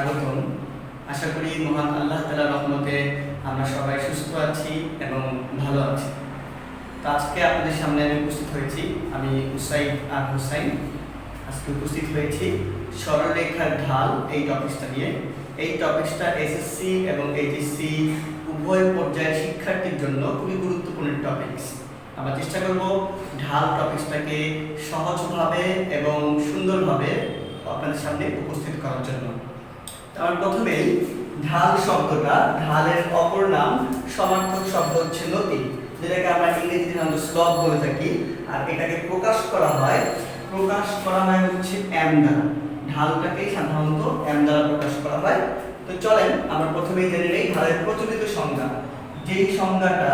স্বাগতম। আশা করি মহান আল্লাহ তাআলার রহমতে আমরা সবাই সুস্থ আছি এবং ভালো আছি। তো আজকে আপনাদের সামনে আমি উপস্থিত হয়েছি, আমি উসাইদ আর হুসাইন। আজকে উপস্থিত হয়েছি সরলরেখার ঢাল এই টপিকটা নিয়ে। এই টপিকটা এসএসসি এবং এইচএসসি উভয় পর্যায়ের শিক্ষার্থীর জন্য খুবই গুরুত্বপূর্ণ টপিকস। আমরা চেষ্টা করব ঢাল টপিকসটাকে সহজভাবে এবং সুন্দরভাবে আপনাদের সামনে উপস্থিত করার জন্য। আমার প্রথমেই ঢাল শব্দটা, ঢালের অপর নাম সমার্থক শব্দ হচ্ছে নতি, যেটাকে আমরা ইংরেজিতে সাধারণত স্লপ বলে থাকি। আর এটাকে প্রকাশ করা হয় হচ্ছে এম দ্বারা। ঢালটাকে সাধারণত এম দ্বারা প্রকাশ করা হয়। তো চলেন আমরা প্রথমেই জেনে নেই ঢালের প্রচলিত সংজ্ঞা। যেই সংজ্ঞাটা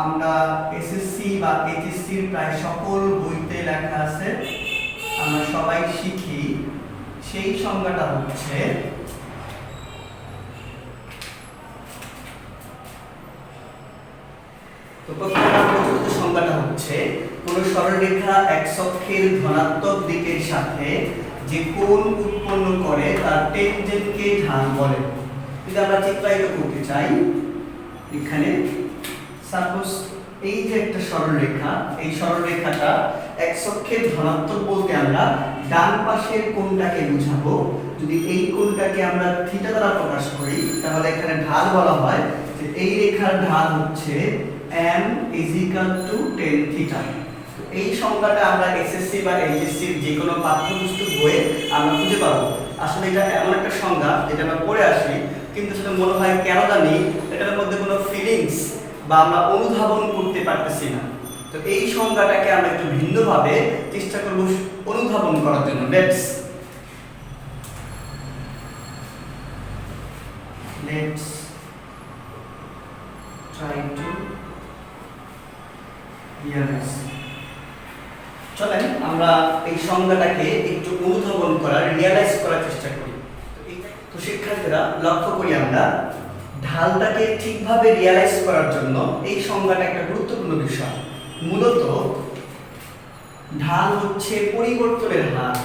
আমরা এসএসসি বা এইচএসসির প্রায় সকল বইতে লেখা আছে, আমরা সবাই শিখি, সেই সংজ্ঞাটা হচ্ছে সংজ্ঞাটা হচ্ছে কোন সরলরেখা x অক্ষের ধনাত্মক দিকের সাথে যে কোণ উৎপন্ন করে তার টেনজেন্টকে ঢাল বলে। যদি আমরা চিত্রায়িত করতে চাই, এখানে সাপোজ এই যে একটা সরলরেখা, এই সরলরেখাটা x অক্ষের ধনাত্মক বলতে আমরা ডান পাশের কোণটাকে বুঝাবো। যদি এই কোণটাকে আমরা থিটা দ্বারা প্রকাশ করি, তাহলে এখানে ঢাল বলা হয় যে এই রেখার ঢাল হচ্ছে m = tan থিটা। এই সংজ্ঞাটা আমরা এসএসসি বা এইচএসসি যে কোনো পাঠ্যপুস্তক বইয়ে আমরা খুঁজে পাবো। আসলে এটা এমন একটা সংজ্ঞা যেটা আমরা পড়ে আসি, কিন্তু সেটা মনে হয় কেন জানি এটার মধ্যে কোনো ফিলিংস বা আমরা অনুধাবন করতে পারতেছি না। তো এই সংজ্ঞাটাকে আমরা একটু ভিন্নভাবে চেষ্টা করব অনুধাবন করার জন্য। Let's try to realize. চলেন আমরা এই সংজ্ঞাটাকে একটু অনুধাবন করার, রিয়ালাইজ করার চেষ্টা করি। তো শিক্ষার্থীরা লক্ষ্য করি, আমরা ঢালটাকে ঠিকভাবে রিয়ালাইজ করার জন্য এই সংজ্ঞাটা একটা গুরুত্বপূর্ণ বিষয়। মূলত ঢাল হচ্ছে পরিবর্তনের হার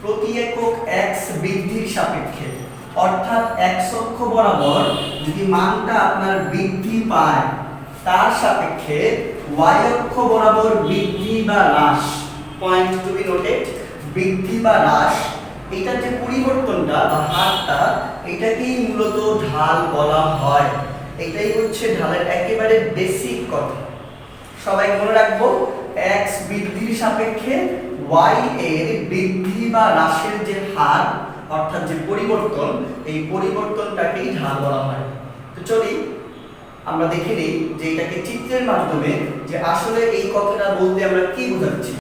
প্রতি একক x বৃদ্ধির সাপেক্ষে। অর্থাৎ x অক্ষ বরাবর যদি মানটা আপনার বৃদ্ধি পায়, তার সাপেক্ষে y অক্ষ বরাবর বৃদ্ধি বা হ্রাস, পয়েন্ট টু বি নোটেড, বৃদ্ধি বা হ্রাস, এটা যে পরিবর্তনটা বা হারটা, এটাকেই মূলত ঢাল বলা হয়। এটাই হচ্ছে ঢালের একেবারে বেসিক কথা। সবাই মনে রাখবো, x বৃদ্ধির সাপেক্ষে y এর বৃদ্ধি বা হ্রাসের যে হার, অর্থাৎ যে পরিবর্তন, এই পরিবর্তনটাকেই ঢাল বলা হয়। তো চলি আমরা দেখে নিই যে এটাকে চিত্রের মাধ্যমে যে আসলে এই কথাটা বলতে আমরা কি বোঝাচ্ছি।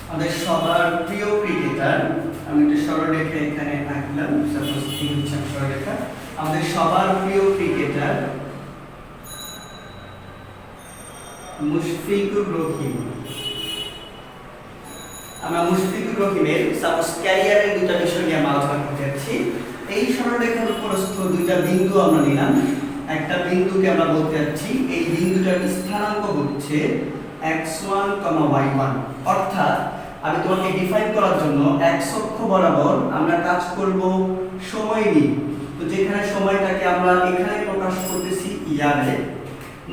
আমাদের সবার প্রিয় ক্রিকেটার, আমি একটা সরলরেখা এখানে আঁকলাম, সাপোজ এই হচ্ছে সরলরেখা। আমাদের সবার প্রিয় ক্রিকেটার মুশফিকুর রহিম। আমরা মুশফিকুর রহিমের সাপোজ ক্যারিয়ারের দুটো বিষয় নিয়ে আলোচনা করতে যাচ্ছি। এই সরলরেখার উপরস্থ দুইটা বিন্দু আমরা নিলাম। একটা বিন্দুকে আমরা বলতে যাচ্ছি, এই বিন্দুটার স্থানাঙ্ক হচ্ছে x1, y1। অর্থাৎ আমি তোমাকে ডিফাইন করার জন্য x অক্ষ বরাবর আমরা কাজ করব সময় নিয়ে। তো যেখানে সময়টাকে আমরা এখানে প্রকাশ করতেছি ইয়ারে।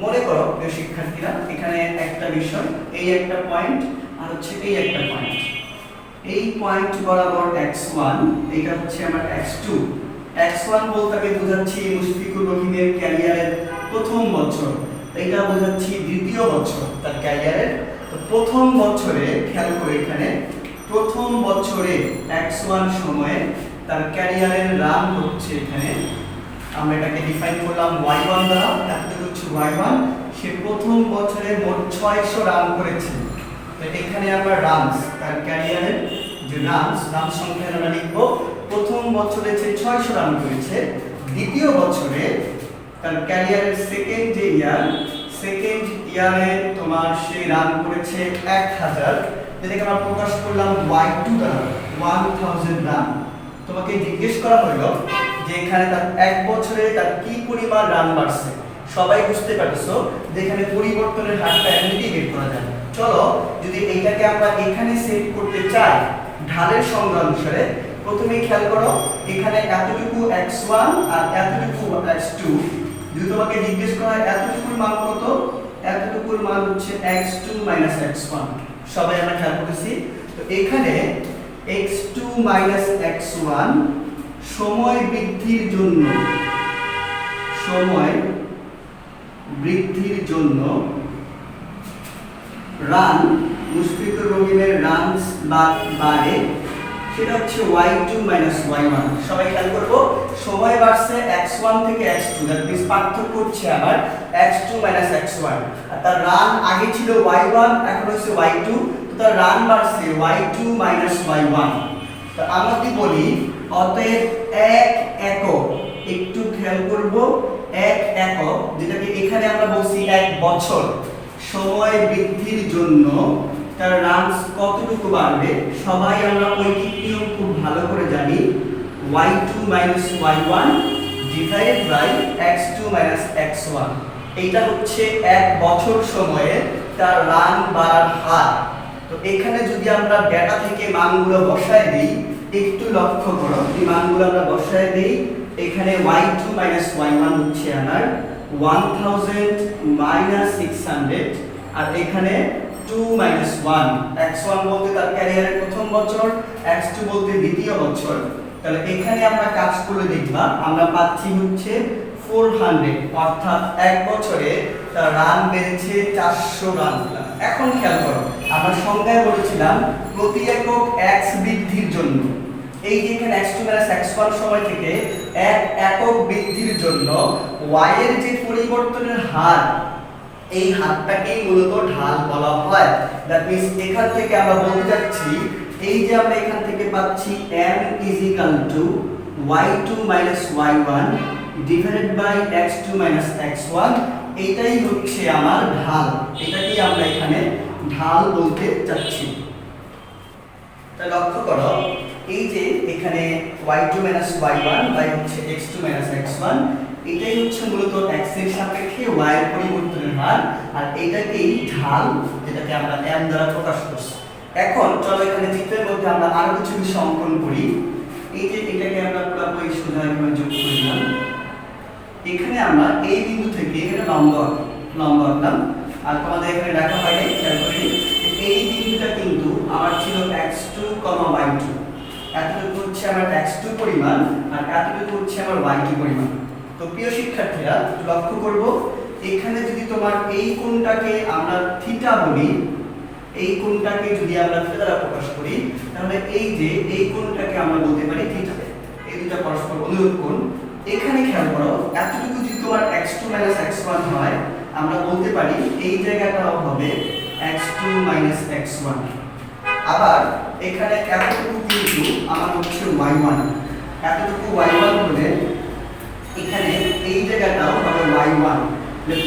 মনে করো প্রিয় শিক্ষার্থীরা, এখানে একটা বিষয়, এই একটা পয়েন্ট আর হচ্ছে এই একটা পয়েন্ট। এই পয়েন্ট বরাবর x1, এটা হচ্ছে আমার x2। x1 বলতে আমি বোঝাচ্ছি মুশফিকুর রহিমের ক্যারিয়ারের প্রথম বছর, এটা বোঝাচ্ছি দ্বিতীয় বছর তার ক্যারিয়ারের। তো প্রথম বছরে, খেয়াল করে এখানে প্রথম বছরে x1 সময়ে তার ক্যারিয়ারের রান হচ্ছে, এখানে আমরা এটাকে ডিফাইন করলাম y1 দ্বারা। এটা হচ্ছে y1, সে প্রথম বছরে মোট 600 রান করেছে। তো এখানে আমরা রানস, তার ক্যারিয়ারের যে রানস সংখ্যা আমরা লিখব। প্রথম বছরে সে 600 রান করেছে। দ্বিতীয় বছরে তার ক্যারিয়ারের সেকেন্ড ইয়ারে তোমার সে রান করেছে 1000, যেটাকে আমরা প্রকাশ করলাম y2 দ্বারা, 1000 রান। তোমাকে জিজ্ঞেস করা হলো যে এখানে তার এক বছরে তার কি পরিমাণ রান বাড়ছে। সবাই বুঝতে পারছো যে এখানে পরিবর্তনের হারটা এমনিতেই বের করা যায়। চলো যদি এইটাকে আমরা এখানে সেট করতে চাই ঢালের সংজ্ঞা অনুসারে, প্রথমে খেয়াল করো এখানে এতটুকু x1 আর এতটুকু x2, যদি তোমাকে জিজ্ঞেস করা হয় এতটুকুর মান কত, এতটুকুর মান হচ্ছে x2 x1। সবাই আমরা খেয়াল করেছি। তো এখানে x2 x1 সময় বৃদ্ধির জন্য রান, মুশফিকুর রহিমের রানস বাড়ে, সেটা হচ্ছে y2 y1। সবাই খেয়াল করবো সময় বাড়ছে x1 থেকে x2, দ্যাট মিন্স পার্থক্য হচ্ছে আবার x2 x1। আর তার রান আগে ছিল y1, এখন হচ্ছে y2, তো তার রান বাড়ছে y2 y1। তো আমরা যদি বলি অতএব এক একক, একটু খেয়াল করব এক একক, যেটাকে এখানে আমরা বলছি এক বছর, সময় বৃদ্ধির জন্য তার রানস কতটুকু বাড়বে। সবাই আমরা ঐকিক নিয়ম খুব ভালো করে জানি, y2 y1 divided by x2 x1। এইটা হচ্ছে এক বছর সময়ে তার রান বাড়ার হার। তো এখানে যদি আমরা ডেটা থেকে মানগুলো বসায় দিই, একটু লক্ষ্য করো এই মানগুলো আমরা বসায় দিই। এখানে y2 y1 হচ্ছে আমার 1000 600, আর এখানে 2 1, x1 বলতে তার ক্যারিয়ারের প্রথম বছর, x2 বলতে দ্বিতীয় বছর। তাহলে এখানে আমরা কাজ করে দেখবা আমরা পাচ্ছি হচ্ছে 400, অর্থাৎ এক বছরে তার রান বেড়েছে 400 রান। এখন খেয়াল করো আমরা সংজ্ঞায় বলেছিলাম প্রতি একক x বৃদ্ধির জন্য, এই যে এখানে x2 x1 সময় থেকে এক একক বৃদ্ধির জন্য y এর যে পরিবর্তনের হার, এই হারটাকেই মূলত ঢাল বলা হয়। দ্যাট মিন্স এখান থেকে আমরা বলতে যাচ্ছি এই যে আমরা এখান থেকে পাচ্ছি m y2 y1 divided by x2 x1, এইটাই হচ্ছে আমার ঢাল। এটাকেই আমরা এখানে ঢাল বলতে যাচ্ছি। তাহলে লক্ষ্য করো এই যে এখানে y2 y1 বাই হচ্ছে x2 x1, এটাই হচ্ছে মূলত x এর সাপেক্ষে y এর পরিবর্তনের হার, আর এটাকেই ঢাল, যেটাকে আমরা m দ্বারা প্রকাশ করছি। এখন চলো এখানে চিত্রের মধ্যে আমরা আরো কিছু বিষয় অঙ্কন করি। এই যে এটাকে আমরা পুরোপুরি সোজাভাবে যোগ করে দিলাম। এখানে আমরা এই বিন্দু থেকে এখানে লম্ব আঁকলাম, আর তোমাদের এখানে লেখা হয় নাই, খেয়াল করি এই বিন্দুটা কিন্তু আমার ছিল x2, y2, এতটুকু হচ্ছে আমার x2 পরিমাণ আর এতটুকু হচ্ছে আমার y2 পরিমাণ। তো প্রিয় শিক্ষার্থীরা লক্ষ্য করব এখানে যদি তোমার এই কোণটাকে আমরা থিটা বলি, এই কোণটাকে যদি আমরা থিটা দ্বারা প্রকাশ করি, তাহলে এই যে এই কোণটাকে আমরা বলতে পারি থিটা। এই দুটো পরস্পর অনুরূপ কোণ। এখানে খেয়াল করো এতটুকু যদি তোমার x2 x1 হয়, আমরা বলতে পারি এই জায়গাটাও হবে x2 x1। আবার এখানে এতটুকু কিন্তু আমার হচ্ছে y1, এতটুকু y1 হলে এখানে এই জায়গাটাও হবে y1,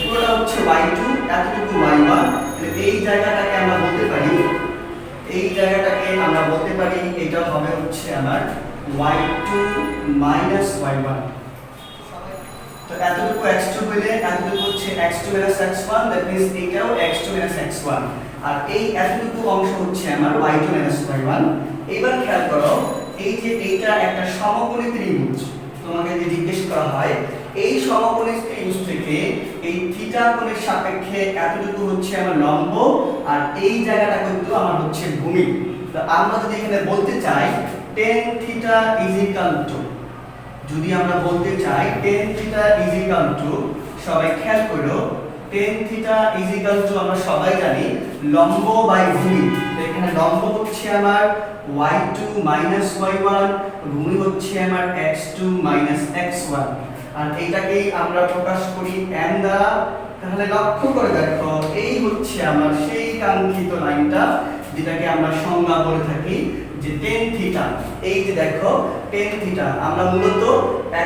পুরোটা হচ্ছে y2, এতটুকু y1। এই জায়গাটাকে আমরা বলতে পারি, এই জায়গাটাকে আমরা বলতে পারি এটা হবে হচ্ছে আমার y2 y1। তো এতটুকু x2 হলে এতটুকু হচ্ছে x2 x1, দ্যাট মিন্স এটাও x2 x1, আর এই এতটুকু অংশ হচ্ছে আমার y2 y1। এবার খেয়াল করো এই যে এইটা একটা সমকোণী ত্রিভুজ, তোমাকে যে জিজ্ঞেস করা হয় এই সমকোণী ত্রিভুজ থেকে এই থিটা কোণের সাপেক্ষে এতটুকু হচ্ছে আমার লম্ব, আর এই জায়গাটা কিন্তু আমার হচ্ছে ভূমি। তো আমরা যদি এখানে বলতে চাই tan theta is equal two, যদি আমরা বলতে চাই tan theta is equal two, সবাই খেয়াল করো tan theta is equal two আমরা সবাই জানি লম্ব বাই ভূমি। তো এখানে লম্ব হচ্ছে আমার y2 y1, ভূমি হচ্ছে আমার x2 x1, আর এইটাকেই আমরা প্রকাশ করি m দ্বারা। তাহলে লক্ষ্য করে দেখো এই হচ্ছে আমার সেই কাঙ্ক্ষিত লাইনটা, যেটাকে আমরা সংজ্ঞা বলে থাকি যে tan থিটা। এই যে দেখো tan থিটা আমরা মূলত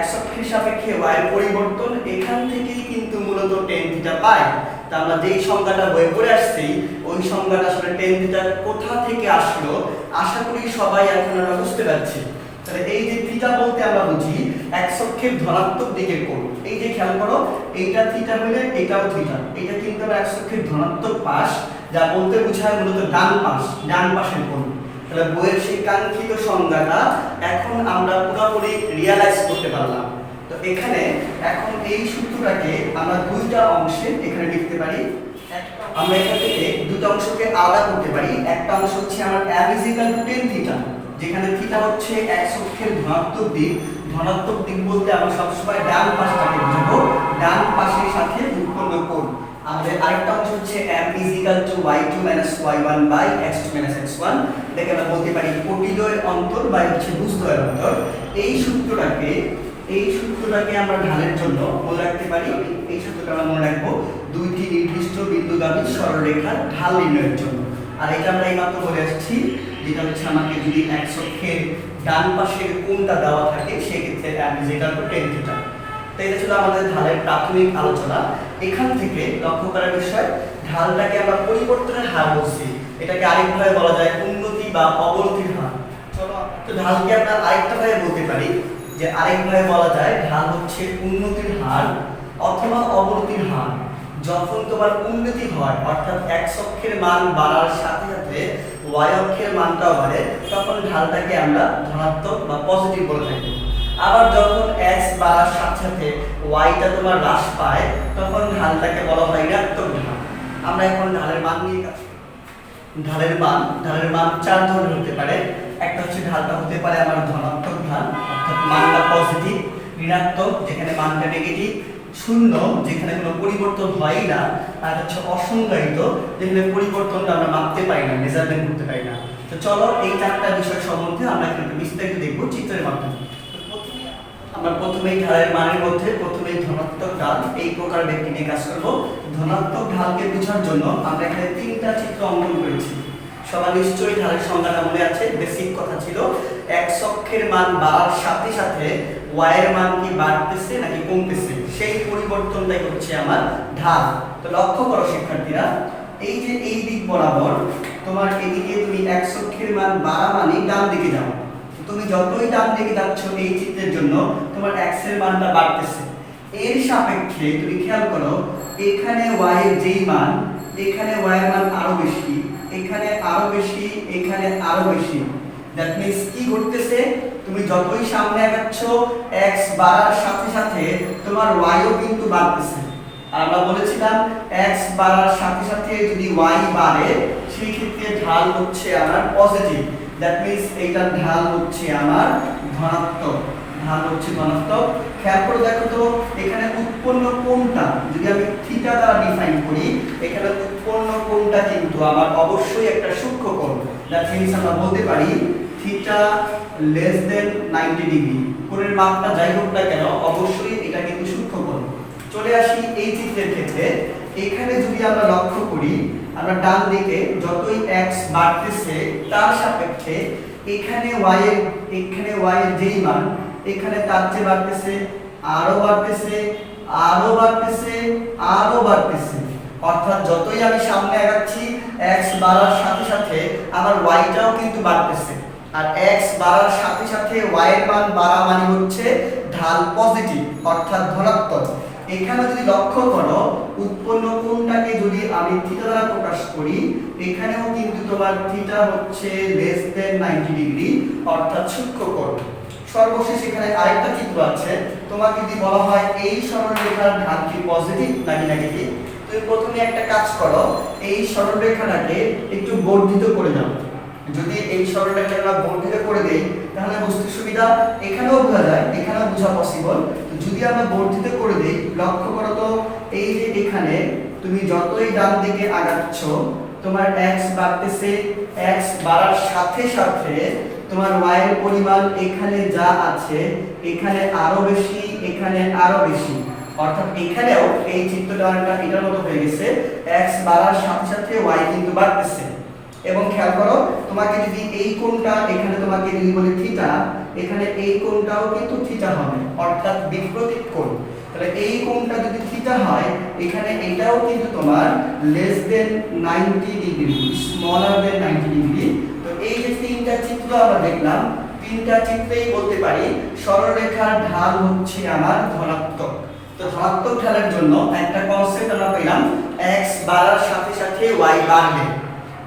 x অক্ষের সাপেক্ষে y এর পরিবর্তন, এখান থেকেই কিন্তু মূলত tan থিটা পাই। তা আমরা যেই সংজ্ঞাটা বই পড়ে আসছি ওই সংজ্ঞাটা আসলে tan থিটা কোথা থেকে আসলো আশা করি সবাই এখন আমরা বুঝতে পারছি। তাহলে এই যে থিটা বলতে আমরা বুঝি x অক্ষের ধনাত্মক দিকের কোণ। এই যে খেয়াল করো, এইটা থিটা হলে এটাও থিটা, এটা কিন্তু আমার x অক্ষের ধনাত্মক পাশ, যা বলতে বোঝায় মূলত ডান পাশ, ডান পাশের কোণ। তাহলে বইয়ের সেই কাঙ্ক্ষিত সংজ্ঞাটা এখন আমরা পুরোপুরি রিয়ালাইজ করতে পারলাম। তো এখানে এখন এই সূত্রটাকে আমরা দুইটা অংশে এখানে লিখতে পারি। আমরা এখান থেকে দুটো অংশকে আলাদা করতে পারি। একটা অংশ হচ্ছে আমার m = tan থিটা, যেখানে থিটা হচ্ছে x অক্ষের ধনাত্মক দিক। ধনাত্মক দিক বলতে আমরা সবসময় ডান পাশটাকে বোঝাবো, ডান পাশের সাথে উৎপন্ন কোণ। আমাদের আরেকটা অংশ হচ্ছে m = y2 - y1 / x2 - x1, এটাকে আমরা বলতে পারি কোটিদ্বয়ের অন্তর বা হচ্ছে ভুজদ্বয়ের অন্তর। এই সূত্রটাকে আমরা ঢালের জন্য মনে রাখতে পারি। এই সূত্রটা আমরা মনে রাখবো দুইটি নির্দিষ্ট বিন্দুগামী সরলরেখার ঢাল নির্ণয়ের জন্য। আর এটা আমরা এইমাত্র বলে আসছি, যেটা হচ্ছে আমাকে যদি x অক্ষের ডান পাশের কোণটা দেওয়া থাকে সেক্ষেত্রে m = tan থিটা। তো এটা ছিল আমাদের ঢালের প্রাথমিক আলোচনা। এখান থেকে লক্ষ্য করার বিষয়, ঢালটাকে আমরা পরিবর্তনের হার বলছি, এটাকে আরেকভাবে বলা যায় উন্নতি বা অবনতির হার। চলো, তো ঢালকে আমরা আরেকটা ভাবে বলতে পারি, যে আরেকভাবে বলা যায় ঢাল হচ্ছে উন্নতির হার অথবা অবনতির হার। যখন তোমার উন্নতি হয়, অর্থাৎ x অক্ষের মান বাড়ার সাথে সাথে y অক্ষের মানটাও বাড়ে, তখন ঢালটাকে আমরা ধনাত্মক বা পজিটিভ বলে থাকি। আবার যখন x বাড়ার সাথে সাথে y টা তোমার হ্রাস পায়, তখন ঢালটাকে বলা হয় ঋণাত্মক ঢাল। আমরা এখন ঢালের মান নিয়ে কাজ করব। ঢালের মান চার ধরনের হতে পারে। একটা হচ্ছে ঢালটা হতে পারে আমার ধনাত্মক ঢাল, অর্থাৎ মানটা পজিটিভ, ঋণাত্মক যেখানে মানটা নেগেটিভ, শূন্য যেখানে কোনো পরিবর্তন হয় না, আর হচ্ছে অসংজ্ঞায়িত যেখানে পরিবর্তনটা আমরা মাপতে পারি না, মেজারমেন্ট করতে পারি না। তো চলো এই চারটা বিষয় সম্বন্ধে আমরা একটু বিস্তারিত দেখব চিত্রের মাধ্যমে। আমরা প্রথমেই ঢালের মানের মধ্যে প্রথমেই ধনাত্মক ঢাল এই প্রকার ব্যক্তি নিয়ে কাজ করব। ধনাত্মক ঢালকে বোঝার জন্য আমরা এখানে তিনটা চিত্র অঙ্কন করেছি। সবার নিশ্চয়ই ঢালের সংজ্ঞাটা মনে আছে। বেসিক কথা ছিল x অক্ষের মান বাড়ার সাথে সাথে y এর মান কি বাড়তেছে নাকি কমতেছে, সেই পরিবর্তনটাই হচ্ছে আমার ঢাল। তো লক্ষ্য করো শিক্ষার্থীরা, এই যে এই দিক বরাবর তোমার এদিকে তুমি x অক্ষের মান বাড়া মানে ডান দিকে যাও। তুমি যতই ডান দিকে যাচ্ছ এই চিত্রের জন্য তোমার x এর মানটা বাড়তেছে। এর সাপেক্ষে তুমি খেয়াল করো, এখানে y এর যেই মান, এখানে y এর মান আরো বেশি, এখানে আরো বেশি, এখানে আরো বেশি। দ্যাট মিন্স কি ঘটতেছে, তুমি যতই সামনে আগাচ্ছ x বাড়ার সাথে সাথে তোমার y ও কিন্তু বাড়তেছে। আর আমরা বলেছিলাম x বাড়ার সাথে সাথে যদি y বাড়ে সেই ক্ষেত্রে ঢাল হচ্ছে আমার পজিটিভ। দ্যাট মিন্স এইটার ঢাল হচ্ছে আমার ধনাত্মক। ঢাল হচ্ছে ধনাত্মক। খেয়াল করে দেখো তো, এখানে উৎপন্ন কোণটা যদি আমি থিটা দ্বারা ডিফাইন করি, এখানে উৎপন্ন কোণটা কিন্তু আমার অবশ্যই একটা সূক্ষ্ম কোণ। দ্যাট মিন্স আমরা বলতে পারি থিটা লেস দেন 90 ডিগ্রি। কোণের মাপটা যাই হোক না কেন অবশ্যই এটা কিন্তু সূক্ষ্ম কোণ। চলে আসি এই চিত্রের ক্ষেত্রে। এখানে যদি আমরা লক্ষ্য করি, আমরা ডান দিকে যতই x বাড়তেছে তার সাপেক্ষে এখানে y এর যেই মান, এখানে তার চেয়ে বাড়তেছে, আরো বাড়তেছে, আরো বাড়তেছে, আরো বাড়তেছে। অর্থাৎ যতই আমি সামনে আগাচ্ছি x বাড়ার সাথে সাথে আমার y টাও কিন্তু বাড়তেছে। আর x বাড়ার সাথে সাথে y এর মান বাড়া মানে হচ্ছে ঢাল পজিটিভ, অর্থাৎ ধনাত্মক। এখানে যদি লক্ষ্য করো, উৎপন্ন কোণটাকে যদি আমি থিটা দ্বারা প্রকাশ করি, এখানেও কিন্তু তোমার থিটা হচ্ছে লেস দেন 90 ডিগ্রি, অর্থাৎ সূক্ষ্ম কোণ। সর্বশেষ এখানে আরেকটা চিত্র আছে। তোমাকে যদি বলা হয় এই সরলরেখার ঢাল কি পজিটিভ নাকি নেগেটিভ, তুমি প্রথমে একটা কাজ করো, এই সরলরেখাটাকে একটু বর্ধিত করে দাও। যদি এই সরলরেখাটা আমরা বর্ধিত করে দেই তাহলে বুঝতে সুবিধা, এখানেও বোঝা যায়, এখানেও বোঝা পসিবল। যদি আমরা বর্ধিত করে দেই, লক্ষ্য করো তো, এই যে এখানে তুমি যতই ডান দিকে আগাচ্ছ তোমার x বাড়তেছে, x বাড়ার সাথে সাথে তোমার y এর পরিমাণ এখানে যা আছে এখানে আরো বেশি, এখানে আরো বেশি। অর্থাৎ এখানেও এই চিত্রটা এটার মতো হয়ে গেছে, x বাড়ার সাথে সাথে y কিন্তু বাড়তেছে। এবং খেয়াল করো, তোমাকে যদি এই কোণটা এখানে তোমাকে যদি বলি থিটা, এখানে এই কোণটাও কিন্তু থিটা হবে, অর্থাৎ বিপরীত কোণ। তাহলে এই কোণটা যদি থিটা হয়, এখানে এটাও কিন্তু তোমার লেস দেন 90 ডিগ্রি, স্মলার দেন 90 ডিগ্রি। তো এই যে তিনটা চিত্র আমরা দেখলাম, তিনটা চিত্রেই বলতে পারি সরলরেখার ঢাল হচ্ছে আমার ধনাত্মক। তো ধনাত্মক ঢালের জন্য একটা কনসেপ্ট আমরা পেলাম, x বাড়ার সাথে সাথে y বাড়বে।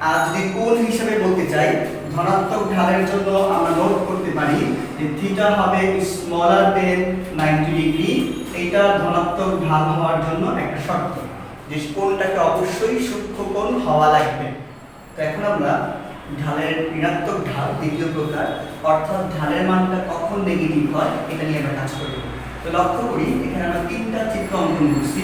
আর যদি কোণ হিসেবে বলতে চাই, ধনাত্মক ঢালের জন্য আমরা নোট করতে পারি যে থিটা হবে স্মলার দেন 90 ডিগ্রি। এটা ধনাত্মক ঢাল হওয়ার জন্য একটা শর্ত, যে কোণটাকে অবশ্যই সূক্ষ্ম কোণ হওয়া লাগবে। তো এখন আমরা ঢালের ঋণাত্মক ঢাল দ্বিতীয় প্রকার, অর্থাৎ ঢালের মানটা কখন নেগেটিভ হয় এটা নিয়ে আমরা কাজ করব। তো লক্ষ্য করি এখানে আমরা তিনটা চিত্র অঙ্কন করছি।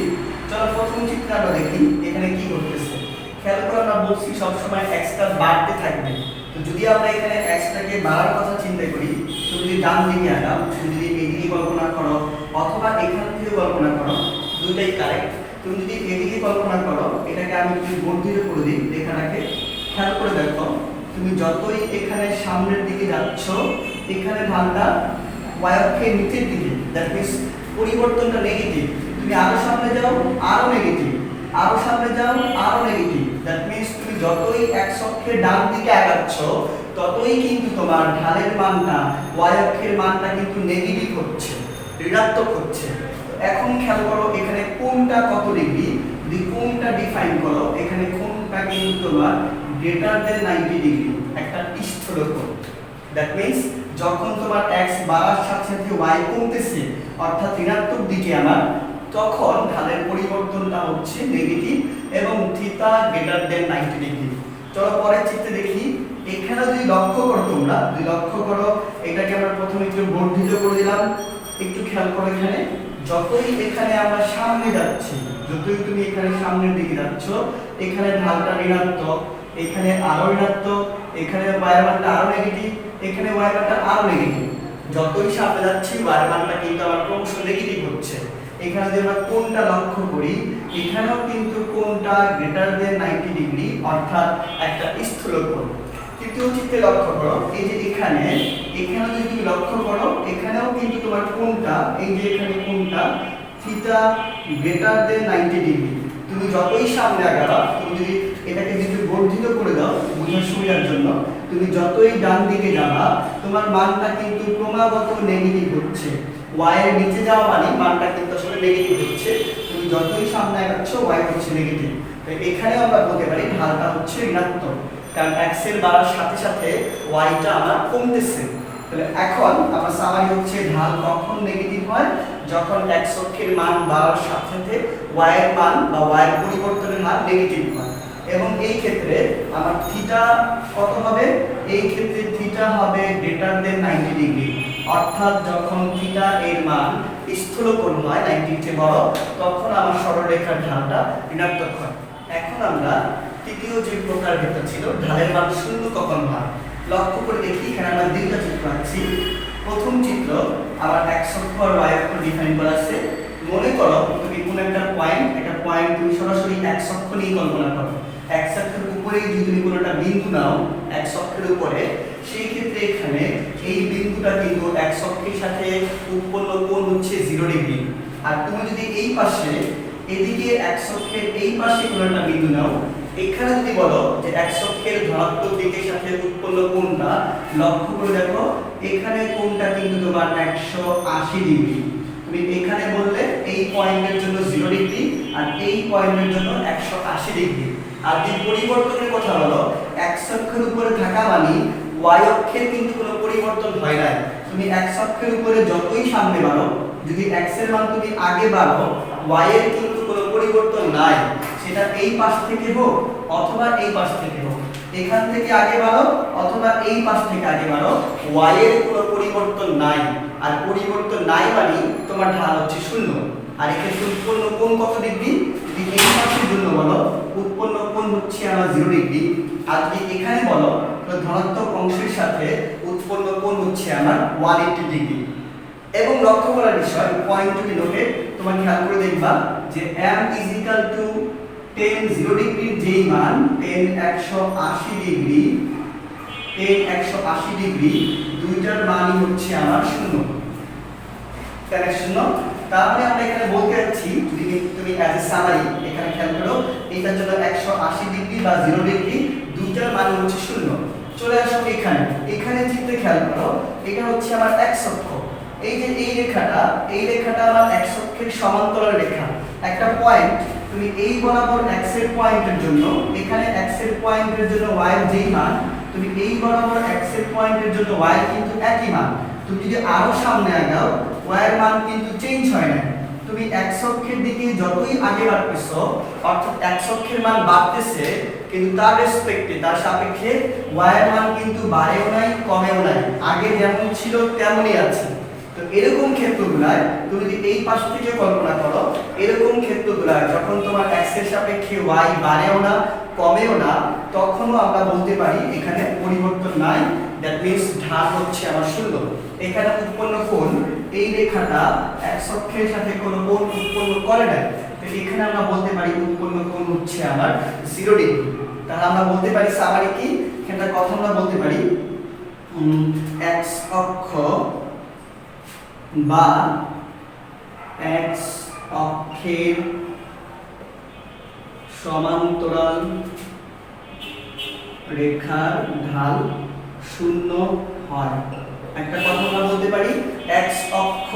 চলো প্রথম চিত্রে আমরা দেখি এখানে কি ঘটতেছে। খেয়াল করে আমরা বলছি সবসময় এক্সটা বাড়তে থাকবে। তো যদি আমরা এখানে এক্সটাকে বাড়ার কথা চিন্তা করি, তুমি যদি ডান দিকে আগাও, তুমি যদি এদিকে কল্পনা করো অথবা এখান থেকে কল্পনা করো, দুইটাই কারেক্ট। তুমি যদি এদিকে কল্পনা করো, এটাকে আমি যদি বর্ধিত করে দিই রেখাটাকে, খেয়াল করে দেখো তুমি যতই এখানে সামনের দিকে যাচ্ছ এখানে ঢালটা y অক্ষের নিচের দিকে, দ্যাট মিন্স পরিবর্তনটা নেগেটিভ। তুমি আরো সামনে যাও আরো নেগেটিভ, আরো সামনে যাও আরো নেগেটিভ, দ্যাট মিন্স তুমি যতই x অক্ষের ডান দিকে আগাচ্ছ ততই কিন্তু তোমার ঢালের মানটা y অক্ষের মানটা কিন্তু নেগেটিভ হচ্ছে, ঋণাত্মক হচ্ছে। এখন খেয়াল করো এখানে কোণটা কত ডিগ্রি, যদি কোণটা ডিফাইন করো, এখানে কোণটা কিন্তু তোমার গ্রেটার দেন 90 ডিগ্রি, একটা স্থূলকোণ। দ্যাট মিন্স যখন তোমার x বাড়ার সাথে সাথে y কমতেছে অর্থাৎ ঋণাত্মক দিকে আমার, তখন ঢালের পরিবর্তনটা হচ্ছে নেগেটিভ এবং থিটা গ্রেটার দেন 90 ডিগ্রি। চলো পরের চিত্রে দেখি। এখানে যদি লক্ষ্য করো, তোমরা যদি লক্ষ্য করো, এটাকে আমরা প্রথমে একটু বর্ধিত করে দিলাম। একটু খেয়াল করো এখানে যতই এখানে আমরা সামনে যাচ্ছি, যতই তুমি এখানে সামনের দিকে যাচ্ছ, এখানে ঢালটা ঋণাত্মক, এখানে আরো ঋণাত্মক, এখানে y এর মানটা আরো নেগেটিভ, এখানে y এর মানটা আরো নেগেটিভ। যতই সামনে যাচ্ছি y এর মানটা কিন্তু আমার ক্রমশ নেগেটিভ হচ্ছে। এখানে যদি আমরা কোণটা লক্ষ্য করি, এখানেও কিন্তু কোণটা গ্রেটার দেন 90 ডিগ্রি, অর্থাৎ একটা স্থূলকোণ। তৃতীয় চিত্রে লক্ষ্য করো, এই যে এখানে যদি তুমি লক্ষ্য করো, এখানেও কিন্তু তোমার কোণটা, এই যে এখানে কোণটা থিটা গ্রেটার দেন 90 ডিগ্রি। তুমি যতই সামনে আগাবা, তুমি যদি এটাকে যদি বর্ধিত করে দাও বোঝার সুবিধার জন্য, তুমি যতই ডান দিকে যাবা তোমার মানটা কিন্তু ক্রমাগত নেগেটিভ হচ্ছে। y এর নিচে যাওয়া মানে মানটা কিন্তু আসলে নেগেটিভ হচ্ছে। তুমি যতই সামনে আগাচ্ছ y হচ্ছে নেগেটিভ। তো এখানে আমরা বলতে পারি ঢালটা হচ্ছে ঋণাত্মক, কারণ x এর বাড়ার সাথে সাথে y টা আমার কমতেছে। তাহলে এখন আমার সামারি হচ্ছে ঢাল কখন নেগেটিভ হয়, যখন x অক্ষের মান বাড়ার সাথে সাথে y এর মান বা y এর পরিবর্তনের হার নেগেটিভ হয়। এবং এই ক্ষেত্রে আমার থিটা কত হবে, এই ক্ষেত্রে থিটা হবে গ্রেটার দেন 90 ডিগ্রি, অর্থাৎ যখন থিটা এর মান স্থূলকোণ হয় 90 চেয়ে বড়, তখন আমার সরলরেখার ঢালটা ঋণাত্মক হয়। এখন আমরা তৃতীয় যে প্রকার ভেক্টর ছিল ঢালের মান শূন্য কখন হয়, লক্ষ্য করে দেখি। এখানে আমরা দুইটা চিত্র আঁকছি। প্রথম চিত্র আমার x অক্ষ আর y অক্ষ ডিফাইন করা আছে। মনে করো তুমি কোন একটা পয়েন্ট তুমি সরাসরি x অক্ষ নিয়ে কল্পনা করো। x অক্ষের উপরে যদি তুমি কোনো একটা বিন্দু নাও x অক্ষের উপরে, সেই ক্ষেত্রে এখানে এই বিন্দুটা কিন্তু x অক্ষের সাথে উৎপন্ন কোণ হচ্ছে 0 ডিগ্রি। আর তুমি যদি এই পাশে এদিকে x অক্ষের এই পাশে কোনো একটা বিন্দু নাও, এখানে যদি বলো যে x অক্ষের ধনাত্মক দিকের সাথে উৎপন্ন কোণটা, লক্ষ্য করে দেখো এখানে কোণটা কিন্তু তোমার 180 ডিগ্রি। তুমি এখানে বললে এই পয়েন্টের জন্য 0 ডিগ্রি আর এই পয়েন্টের জন্য 180 ডিগ্রি। আর যদি পরিবর্তনের কথা বলো, x অক্ষের উপরে থাকা মানে y অক্ষের কিন্তু কোনো পরিবর্তন হয় না। তুমি x অক্ষের উপরে যতই সামনে বাড়ো, যদি x এর মান তুমি আগে বাড়ো, y এর কিন্তু কোনো পরিবর্তন নাই, সেটা এই পাশ থেকে হোক অথবা এই পাশ থেকে হোক। এখান থেকে আগে বাড়ো অথবা এই পাশ থেকে আগে বাড়ো, y এর কোনো পরিবর্তন নাই। আর পরিবর্তন নাই মানে তোমার ঢাল হচ্ছে শূন্য। আর এক্ষেত্রে উৎপন্ন কোণ কত ডিগ্রি, যদি এই পাশের জন্য বলো উৎপন্ন কোণ হচ্ছে আমার 0 ডিগ্রি। আর যদি এখানে বলো তো ধনাত্মক অংশের সাথে উৎপন্ন কোণ হচ্ছে আমার 180 ডিগ্রি। এবং লক্ষ্য করার বিষয়, পয়েন্ট টু বি নোটেড, তোমার খেয়াল করে দেখবা যে m is equal to tan 0 ডিগ্রির যেই মান tan 180 ডিগ্রি, tan 180 ডিগ্রি দুইটার মানই হচ্ছে আমার শূন্য। কেন শূন্য? তার মানে আমরা এখানে বলতে যাচ্ছি, যদি তুমি অ্যাজ এ সামারি এখানে খেয়াল করো, এটার জন্য 180 ডিগ্রি বা 0 ডিগ্রি দুইটার মান হচ্ছে শূন্য। চলে আসো এখানে, এখানে চিত্রে খেয়াল করো, এটা হচ্ছে আমার x অক্ষ। এই যে এই রেখাটা আমার x অক্ষের সমান্তরাল রেখা। একটা পয়েন্ট তুমি এই বরাবর x এর পয়েন্টের জন্য, এখানে x এর পয়েন্টের জন্য y এর যেই মান, তুমি এই বরাবর x এর পয়েন্টের জন্য y এর কিন্তু একই মান। তুমি যদি আরো সামনে আগাও, y এর মান কিন্তু চেঞ্জ হয় না। তুমি x অক্ষের দিকে যতই আগে বাড়তেছো, অর্থাৎ x অক্ষের মান বাড়তেছে, কিন্তু তার রেসপেক্টে, তার সাপেক্ষে y এর মান কিন্তু বাড়েও নাই কমেও নাই, আগে যেমন ছিল তেমনই আছে। তো এরকম ক্ষেত্রগুলায় তুমি যদি এই পাশ থেকে কল্পনা করো, এরকম ক্ষেত্রগুলায় যখন তোমার x এর সাপেক্ষে y বাড়েও না কমেও না, তখনও আমরা বলতে পারি এখানে পরিবর্তন নাই। দ্যাট মিন্স ঢাল হচ্ছে আমার শূন্য। এখানে উৎপন্ন কোণ, এই রেখাটা x অক্ষের সাথে কোনো কোণ উৎপন্ন করে না, তাহলে এখানে আমরা বলতে পারি উৎপন্ন কোণ হচ্ছে আমার 0 ডিগ্রি। তাহলে আমরা বলতে পারি সামারি কি, এখানটা কথা আমরা বলতে পারি x অক্ষ বা x অক্ষের সমান্তরাল রেখার ঢাল শূন্য হয়। একটা কথা আমরা বলতে পারি x অক্ষ,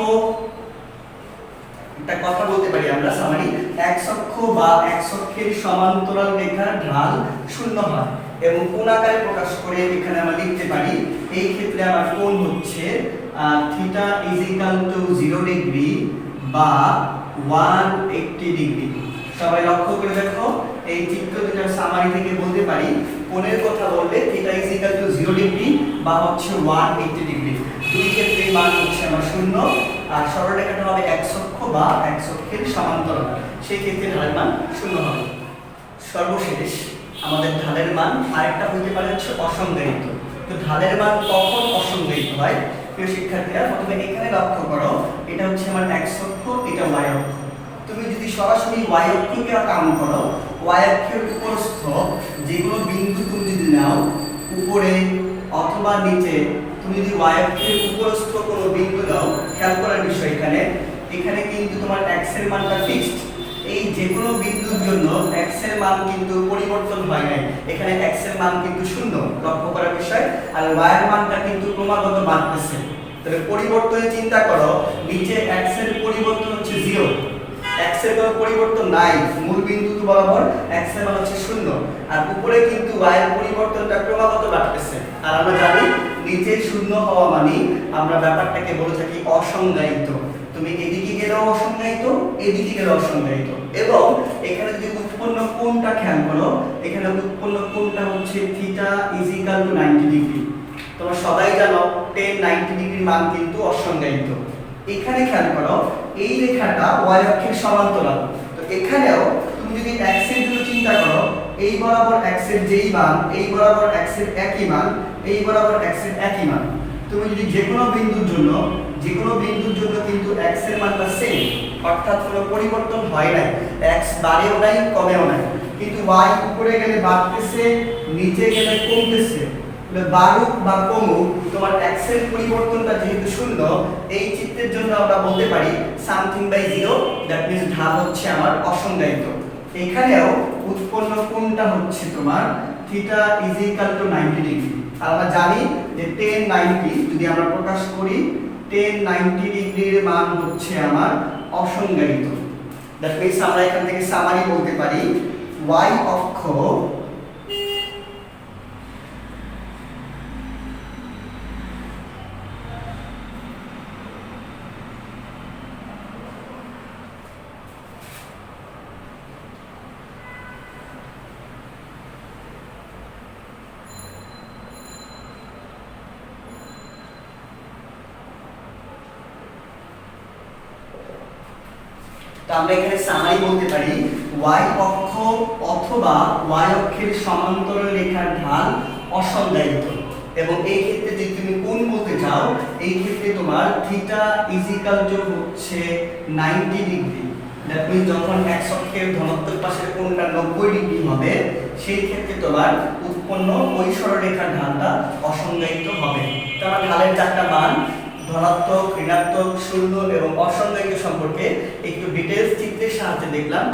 একটা কথা বলতে পারি আমরা সামারি, x অক্ষ বা x অক্ষের সমান্তরাল রেখার ঢাল শূন্য হয়। এবং কোণ আকারে প্রকাশ করে এখানে আমরা লিখতে পারি, এই ক্ষেত্রে আমার কোণ হচ্ছে theta is equal two 0 degree বা 180 ডিগ্রি। সবাই লক্ষ্য করে দেখো, এই চিত্র দুটার সামারি থেকে বলতে পারি কোণের কথা বললে theta is equal two 0 degree বা হচ্ছে 180 ডিগ্রি। দুই ক্ষেত্রে মান হচ্ছে আমার শূন্য, আর সরলরেখাটা হবে x অক্ষ বা x অক্ষের সমান্তরাল, সেই ক্ষেত্রে ঢালের মান শূন্য হবে। সর্বশেষ আমাদের ঢালের মান আরেকটা হতে পারে হচ্ছে অসংজ্ঞায়িত। তো ঢালের মান কখন অসংজ্ঞায়িত হয়? প্রিয় শিক্ষার্থীরা, প্রথমে এখানে লক্ষ্য করো, এটা হচ্ছে আমার x অক্ষ, এটা y অক্ষ। তুমি যদি সরাসরি y অক্ষকে কাউন্ট করো, y অক্ষের উপরস্থ যেগুলো বিন্দু তুমি যদি নাও, উপরে অথবা নিচে, তুমি যদি y অক্ষের উপরস্থ কোনো বিন্দু নাও, খেয়াল করার বিষয় এখানে, এখানে কিন্তু তোমার x এর মানটা ফিক্সড। এই যে কোনো বিন্দুর জন্য x এর মান কিন্তু পরিবর্তন হয় নাই, এখানে x এর মান কিন্তু শূন্য, লক্ষ্য করার বিষয়। আর y এর মানটা কিন্তু ক্রমাগত বাড়তেছে। তবে পরিবর্তনের চিন্তা করো, নিচে x এর পরিবর্তন হচ্ছে 0, x এর কোনো পরিবর্তন নাই, মূল বিন্দু বরাবর x এর মান হচ্ছে শূন্য, আর উপরে কিন্তু y এর পরিবর্তনটা ক্রমাগত বাড়তেছে। আর আমরা জানি নিচে শূন্য হওয়া মানে আমরা ব্যাপারটাকে বলে থাকি অসংজ্ঞায়িত। তুমি এদিকে গেলেও অসংজ্ঞায়িত, এদিকে গেলেও অসংজ্ঞায়িত। এবং এখানে যদি উৎপন্ন কোণটা খেয়াল করো, এখানে উৎপন্ন কোণটা হচ্ছে theta is equal to 90 degree. তোমরা সবাই জানো tan 90 ডিগ্রির মান কিন্তু অসংজ্ঞায়িত। এখানে খেয়াল করো, এই রেখাটা y অক্ষের সমান্তরাল। তো এখানেও তুমি যদি x এর জন্য চিন্তা করো, এই বরাবর x এর যেই মান, এই বরাবর x এর একই মান, এই বরাবর x এর একই মান, তুমি যদি যে কোনো বিন্দুর জন্য কিন্তু x এর মানটা সেম, অর্থাৎ কোনো পরিবর্তন হয় নাই, x বাড়েও নাই কমেও নাই। কিন্তু y উপরে গেলে বাড়তেছে, নিচে গেলে কমতেছে। বাড়ুক বা কমুক, তোমার x এর পরিবর্তনটা যেহেতু শূন্য, এই চিত্রের জন্য আমরা বলতে পারি সামথিং বাই 0, দ্যাট মিন্স ঢাল হচ্ছে আমার অসংজ্ঞায়িত। এখানেও উৎপন্ন কোণটা হচ্ছে তোমার theta is equal to 90 degree. আর আমরা জানি যে tan 90 যদি আমরা প্রকাশ করি, tan 90 ডিগ্রির মান হচ্ছে আমার অসংজ্ঞায়িত। দ্যাট মিন্স আমরা এখান থেকে সামারি বলতে পারি y অক্ষ তো আমরা এখানে সামারি বলতে পারি y অক্ষ অথবা y অক্ষের সমান্তরাল রেখার ঢাল অসংজ্ঞায়িত। এবং এই ক্ষেত্রে যদি তুমি কোণ বলতে চাও, এই ক্ষেত্রে তোমার থিটা ইজ ইকুয়াল টু হচ্ছে 90 ডিগ্রি। দ্যাট মিন্স যখন x অক্ষের ধনাত্মক পাশের কোণটা 90 ডিগ্রি হবে, সেই ক্ষেত্রে তোমার উৎপন্ন ওই সরলরেখার ঢালটা অসংজ্ঞায়িত হবে। তো আমরা ঢালের চারটা মান, ধনাত্মক, ঋণাত্মক, শূন্য এবং অসংজ্ঞায়িত সম্পর্কে একটু ডিটেইলস চিত্রের সাহায্যে দেখলাম।